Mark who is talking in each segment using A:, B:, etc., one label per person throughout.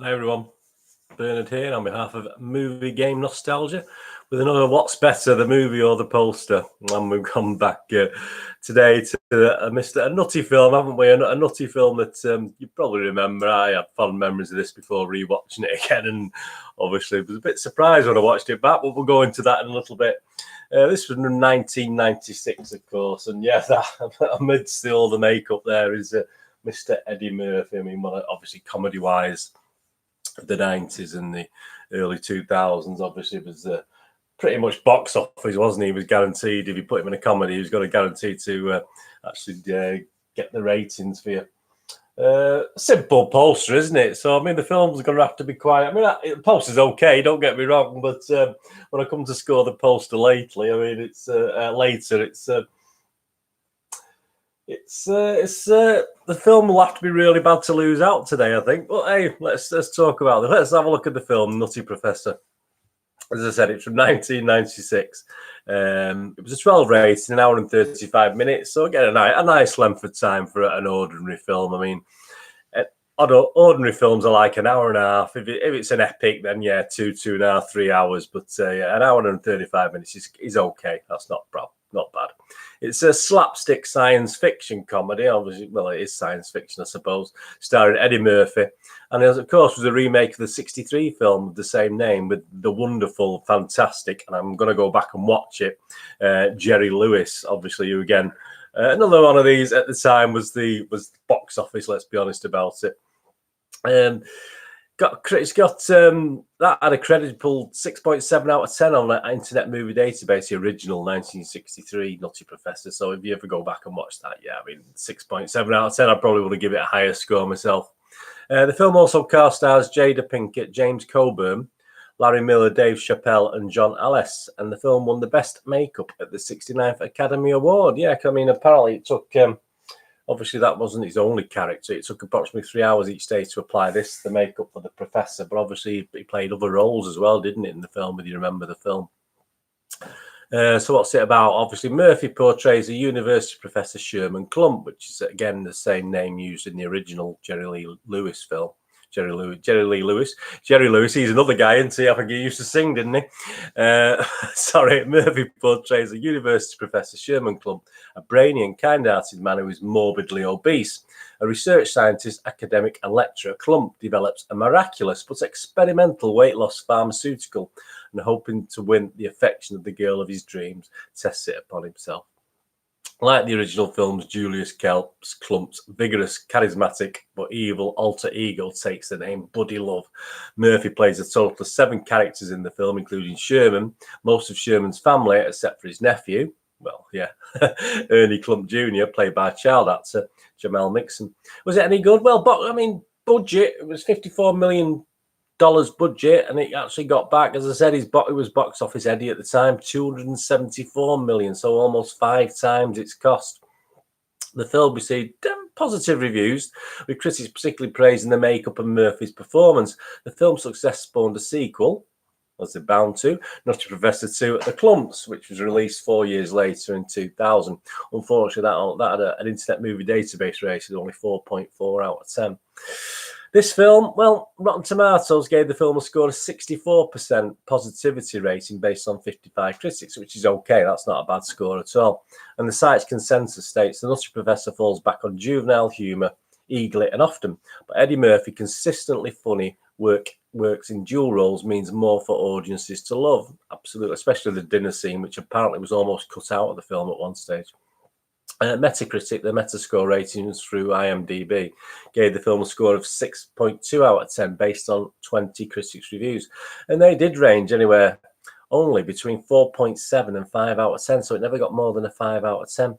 A: Hi everyone, Bernard here on behalf of Movie Game Nostalgia with another What's Better, the movie or the poster. And we've come back today to a nutty film, haven't we? A nutty film that you probably remember. I have fond memories of this before rewatching it again, and obviously was a bit surprised when I watched it back, but we'll go into that in a little bit. This was in 1996, of course, and yeah, amidst all the makeup there is Mr. Eddie Murphy. I mean, well, obviously comedy-wise, the 90s and the early 2000s obviously was pretty much box office, wasn't he? He was guaranteed, if you put him in a comedy, he was got a guarantee to actually get the ratings for you. Simple poster, isn't it? So I mean, the film's going to have to be quite, I mean, the poster's okay, don't get me wrong, but when I come to score the poster lately, I mean, it's the film will have to be really bad to lose out today, I think. But hey, let's talk about it. Let's have a look at the film, Nutty Professor. As I said, it's from 1996. It was a 12 rating, 1 hour and 35 minutes. So again, a nice length of time for an ordinary film. I mean, ordinary films are like an hour and a half. If it's an epic, then yeah, 2.5, 3 hours. But yeah, 1 hour and 35 minutes is okay. That's not bad. It's a slapstick science fiction comedy. Obviously, well, it is science fiction, I suppose, starring Eddie Murphy. And it, of course, was a remake of the 1963 film of the same name with the wonderful, fantastic, and I'm going to go back and watch it, Jerry Lewis, obviously, who again, another one of these at the time was box office, let's be honest about it. That had a creditable 6.7 out of 10 on the Internet Movie Database, the original 1963 Nutty Professor. So if you ever go back and watch that, yeah, I mean, 6.7 out of 10, I probably would have given it a higher score myself. The film also cast stars Jada Pinkett, James Coburn, Larry Miller, Dave Chappelle, and John Ellis. And the film won the Best Makeup at the 69th Academy Award. Yeah, I mean, apparently it took... obviously, that wasn't his only character. It took approximately 3 hours each day to apply the makeup for the professor. But obviously, he played other roles as well, didn't it, in the film, if you remember the film? So what's it about? Obviously, Murphy portrays a university professor, Sherman Klump, which is, again, the same name used in the original Jerry Lee Lewis film. Jerry Lewis, he's another guy, isn't he? I think he used to sing, didn't he? Sorry, Murphy portrays a university professor, Sherman Klump, a brainy and kind-hearted man who is morbidly obese. A research scientist, academic, and lecturer, Klump develops a miraculous but experimental weight loss pharmaceutical, and hoping to win the affection of the girl of his dreams, tests it upon himself. Like the original films, Julius Klump's vigorous, charismatic, but evil alter ego takes the name Buddy Love. Murphy plays a total of 7 characters in the film, including Sherman, most of Sherman's family, except for his nephew. Well, yeah, Ernie Klump Jr., played by child actor Jamel Mixon. Was it any good? Well, I mean, budget, it was $54 million budget, and it actually got back, as I said, it was box office Eddie at the time, 274 million, so almost 5 times its cost. The film received positive reviews, with critics particularly praising the makeup and Murphy's performance. The film's success spawned a sequel, as they're bound to, Nutty Professor 2 at the Klumps, which was released 4 years later in 2000. Unfortunately, that had an Internet Movie Database rating of only 4.4 out of 10. This film, well, Rotten Tomatoes gave the film a score of 64% positivity rating based on 55 critics, which is okay. That's not a bad score at all. And the site's consensus states the Nutty Professor falls back on juvenile humour, eagerly and often. But Eddie Murphy, consistently funny, works in dual roles, means more for audiences to love. Absolutely, especially the dinner scene, which apparently was almost cut out of the film at one stage. Metacritic, the Metascore ratings through IMDB, gave the film a score of 6.2 out of 10 based on 20 critics' reviews. And they did range anywhere only between 4.7 and 5 out of 10, so it never got more than a 5 out of 10.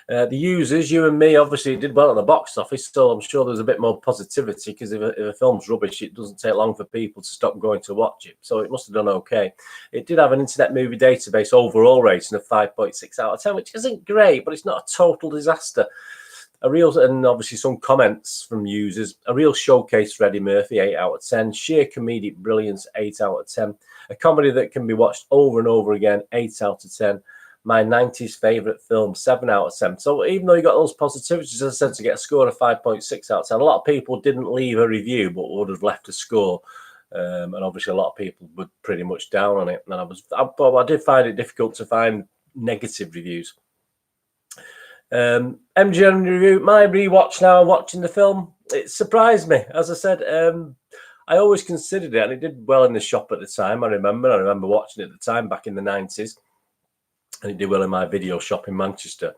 A: The users, you and me, obviously did well at the box office, so I'm sure there's a bit more positivity, because if a film's rubbish, it doesn't take long for people to stop going to watch it. So it must have done okay. It did have an Internet Movie Database overall rating of 5.6 out of 10, which isn't great, but it's not a total disaster. And obviously some comments from users, a real showcase for Eddie Murphy, 8 out of 10. Sheer comedic brilliance, 8 out of 10. A comedy that can be watched over and over again, 8 out of 10. my 90s favourite film, 7 out of 10. So even though you got those positivities, as I said, to get a score of 5.6 out of 10, a lot of people didn't leave a review but would have left a score. And obviously a lot of people were pretty much down on it. And I did find it difficult to find negative reviews. MGN review, my rewatch now, watching the film, it surprised me. As I said, I always considered it, and it did well in the shop at the time. I remember watching it at the time back in the 90s, and it did well in my video shop in Manchester.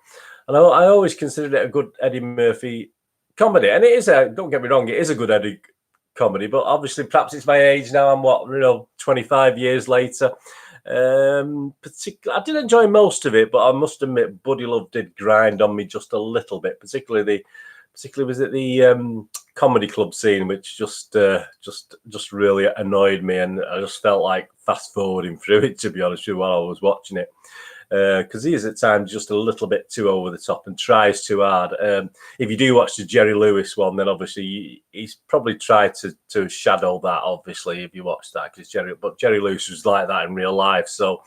A: And I always considered it a good Eddie Murphy comedy, and it is don't get me wrong, it is a good Eddie comedy, but obviously perhaps it's my age now. I'm 25 years later. I did enjoy most of it, but I must admit Buddy Love did grind on me just a little bit, particularly was it the comedy club scene, which just really annoyed me, and I just felt like fast forwarding through it, to be honest with you, while I was watching it. Because he is at times just a little bit too over the top and tries too hard. If you do watch the Jerry Lewis one, then obviously he's probably tried to shadow that, obviously, if you watch that, because Jerry Lewis was like that in real life, so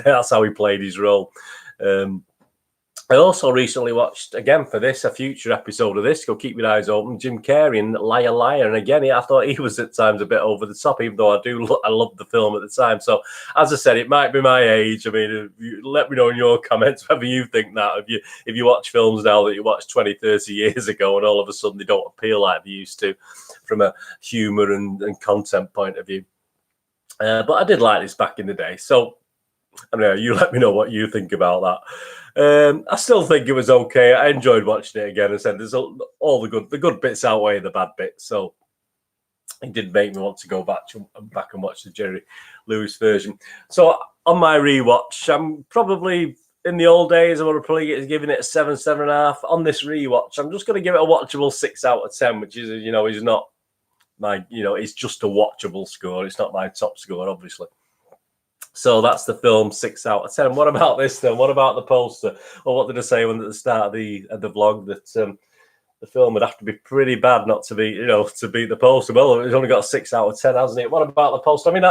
A: that's how he played his role. I also recently watched, again for this, a future episode of this, go keep your eyes open, Jim Carrey in Liar Liar. And again, I thought he was at times a bit over the top, even though I loved the film at the time. So as I said, it might be my age. I mean, let me know in your comments whether you think that. If you watch films now that you watched 20, 30 years ago and all of a sudden they don't appeal like they used to from a humour and content point of view. But I did like this back in the day. So I don't know, you let me know what you think about that. I still think it was okay. I enjoyed watching it again. I said there's all the good bits outweigh the bad bits. So it did make me want to go back and watch the Jerry Lewis version. So on my rewatch, I'm probably in the old days I would have probably given it a 7, 7.5. On this rewatch, I'm just going to give it a watchable 6 out of 10, which is is not my it's just a watchable score. It's not my top score, obviously. So that's the film, 6 out of 10. What about this then? What about the poster? Or what did I say when at the start of the vlog that the film would have to be pretty bad not to be, to beat the poster? Well, it's only got a 6 out of 10, hasn't it? What about the poster? I mean,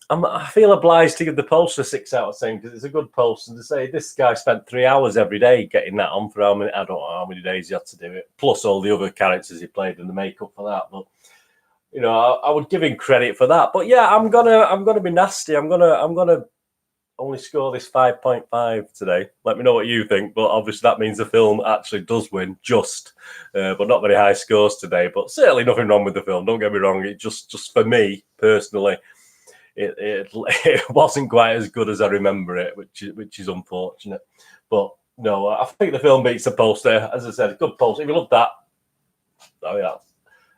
A: I feel obliged to give the poster a 6 out of 10 because it's a good poster. To say this guy spent 3 hours every day getting that on for I don't know how many days he had to do it, plus all the other characters he played and the makeup for that. But I would give him credit for that. But yeah, I'm gonna be nasty. I'm gonna only score this 5.5 today. Let me know what you think. But obviously that means the film actually does win, but not very high scores today. But certainly nothing wrong with the film. Don't get me wrong. It just for me personally, it wasn't quite as good as I remember it, which is unfortunate. But no, I think the film beats the poster. As I said, good poster. If you love that,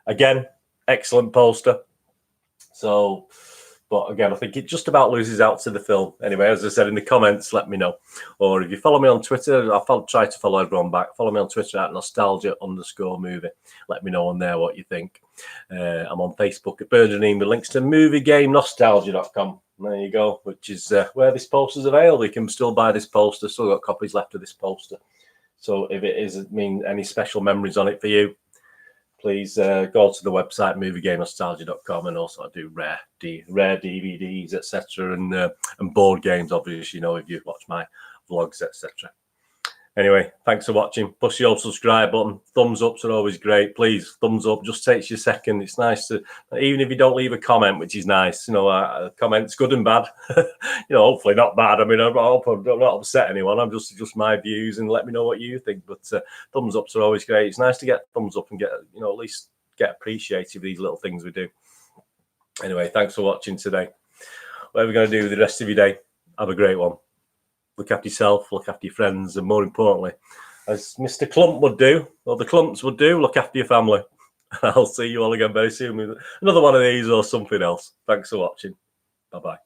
A: again. Excellent poster. So, but again, I think it just about loses out to the film. Anyway, as I said in the comments, let me know. Or if you follow me on Twitter, I'll try to follow everyone back. Follow me on Twitter at nostalgia_movie. Let me know on there what you think. I'm on Facebook at BoardGameGeek with links to moviegamenostalgia.com. There you go, which is where this poster's available. You can still buy this poster. Still got copies left of this poster. So if it is any special memories on it for you, please go to the website moviegamenostalgia.com, and also I do rare DVDs, etc., and board games. Obviously, if you watch my vlogs, etc. Anyway, thanks for watching. Push the old subscribe button. Thumbs ups are always great. Please, thumbs up. Just takes you a second. It's nice to, even if you don't leave a comment, which is nice. Comments good and bad. Hopefully not bad. I mean, I hope I'm not upset anyone. I'm just my views, and let me know what you think. But thumbs ups are always great. It's nice to get thumbs up and get, at least get appreciated for these little things we do. Anyway, thanks for watching today. Whatever you're going to do with the rest of your day, have a great one. Look after yourself, look after your friends, and more importantly, as Mr. Clump would do, or the Clumps would do, look after your family. I'll see you all again very soon with another one of these or something else. Thanks for watching. Bye-bye.